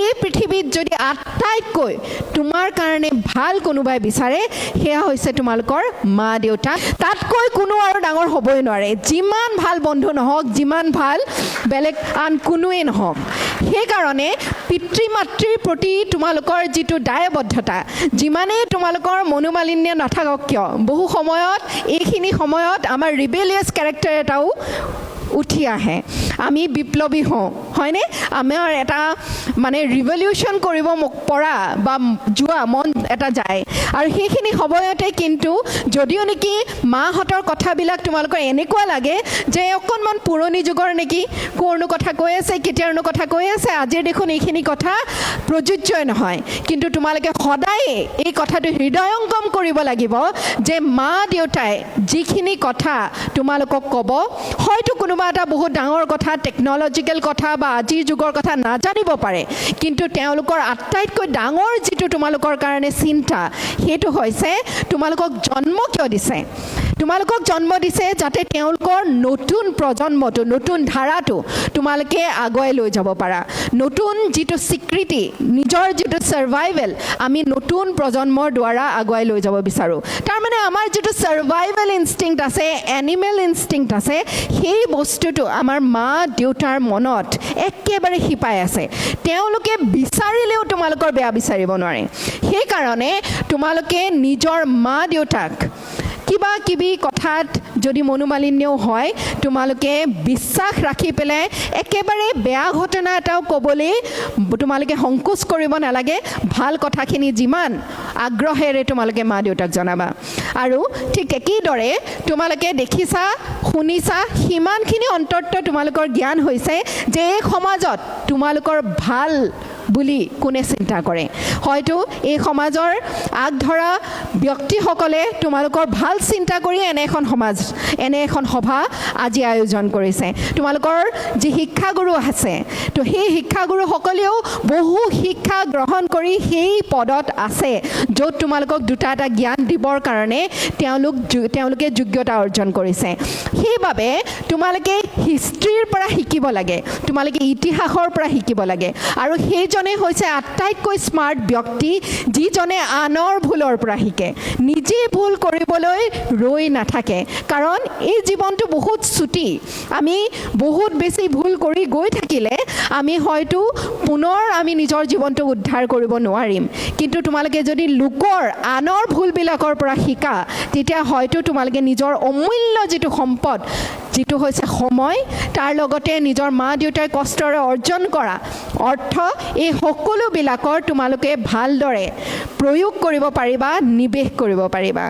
এই পৃথিৱীত যদি আটাইতকৈ তোমাৰ কাৰণে ভাল কোনোবাই বিচাৰে সেয়া হৈছে তোমালোকৰ মা দেউতা তাতকৈ কোনো আৰু ডাঙৰ হ'বই নোৱাৰে যিমান ভাল বন্ধু নহওক যিমান ভাল বেলেগ আন কোনোৱে নহওক সেইকাৰণে পিতৃ মাতৃৰ প্ৰতি তোমালোকৰ যিটো দায়বদ্ধতা যিমানেই তোমালোকৰ মনোমালিন্য নাথাকক কিয় বহু সময়ত এইখিনি সময়ত আমাৰ ৰিবেলিয়াছ কেৰেক্টাৰ এটাও উঠি আহে আমি বিপ্লৱী হওঁ হয়নে আমাৰ এটা মানে ৰিভলিউশ্যন কৰিব পৰা বা যোৱা মন এটা যায় আৰু সেইখিনি সময়তে কিন্তু যদিও নেকি মাহঁতৰ কথাবিলাক তোমালোকৰ এনেকুৱা লাগে যে অকণমান পুৰণি যুগৰ নেকি ক'ৰনো কথা কৈ আছে কেতিয়াৰনো কথা কৈ আছে আজিৰ দেখোন এইখিনি কথা প্ৰযোজ্যই নহয় কিন্তু তোমালোকে সদায় এই কথাটো হৃদয়ংগম কৰিব লাগিব যে মা দেউতাই যিখিনি কথা তোমালোকক ক'ব হয়তো কোনোবা এটা বহুত ডাঙৰ কথা টেকন'লজিকেল কথা বা আজিৰ যুগৰ কথা নাজানিব পাৰে কিন্তু তেওঁলোকৰ আটাইতকৈ ডাঙৰ যিটো তোমালোকৰ কাৰণে চিন্তা সেইটো হৈছে তোমালোকক জন্ম কিয় দিছে তোমালোকক জন্ম দিছে যাতে তেওঁলোকৰ নতুন প্ৰজন্মটো নতুন ধাৰাটো তোমালোকে আগুৱাই লৈ যাব পাৰা নতুন যিটো স্বীকৃতি নিজৰ যিটো ছাৰ্ভাইভেল আমি নতুন প্ৰজন্মৰ দ্বাৰা আগুৱাই লৈ যাব বিচাৰোঁ তাৰমানে আমাৰ যিটো ছাৰ্ভাইভেল ইনষ্টিংক্ট আছে এনিমেল ইনষ্টিংক্ট আছে সেই বস্তুটো আমাৰ মা দেউতাৰ মনত একেবাৰে শিপাই আছে তেওঁলোকে বিচাৰিলেও তোমালোকৰ বেয়া বিচাৰিব নোৱাৰে সেইকাৰণে তোমালোকে নিজৰ মা দেউতাক কিবা কিবি কথাত যদি মনোমালিন্যও হয় তোমালোকে বিশ্বাস ৰাখি পেলাই একেবাৰে বেয়া ঘটনা এটাও ক'বলৈ তোমালোকে সংকোচ কৰিব নালাগে ভাল কথাখিনি যিমান আগ্ৰহেৰে তোমালোকে মা দেউতাক জনাবা আৰু ঠিক একেদৰে তোমালোকে দেখিছা শুনিছা সিমানখিনি অন্তত তোমালোকৰ জ্ঞান হৈছে যে এই সমাজত তোমালোকৰ ভাল বুলি কোনে চিন্তা কৰে হয়তো এই সমাজৰ আগধৰা ব্যক্তিসকলে তোমালোকৰ ভাল চিন্তা কৰি এনে এখন সভা আজি আয়োজন কৰিছে তোমালোকৰ যি শিক্ষাগুৰু আছে তো সেই শিক্ষাগুৰুসকলেও বহু শিক্ষা গ্ৰহণ কৰি সেই পদত আছে য'ত তোমালোকক দুটা এটা জ্ঞান দিবৰ কাৰণে তেওঁলোকে যোগ্যতা অৰ্জন কৰিছে সেইবাবে তোমালোকে হিষ্ট্ৰীৰ পৰা শিকিব লাগে তোমালোকে ইতিহাসৰ পৰা শিকিব লাগে আৰু সেইজনে হৈছে আটাইতকৈ স্মাৰ্ট ব্যক্তি যিজনে আনৰ ভুলৰ পৰা শিকে নিজে ভুল কৰিবলৈ ৰৈ নাথাকে কাৰণ এই জীৱনটো বহুত চুটি আমি বহুত বেছি ভুল কৰি গৈ থাকিলে আমি হয়তো পুনৰ আমি নিজৰ জীৱনটো উদ্ধাৰ কৰিব নোৱাৰিম কিন্তু তোমালোকে যদি লোকৰ আনৰ ভুলবিলাকৰ পৰা শিকা তেতিয়া হয়তো তোমালোকে নিজৰ অমূল্য যিটো সম্পদ যিটো হৈছে সময় তাৰ লগতে নিজৰ মা দেউতাই কষ্টৰে অৰ্জন কৰা অৰ্থ এই সকলোবিলাকৰ তোমালোকে ভালদৰে প্ৰয়োগ কৰিব পাৰিবা নিৱেশ কৰিব পাৰিবা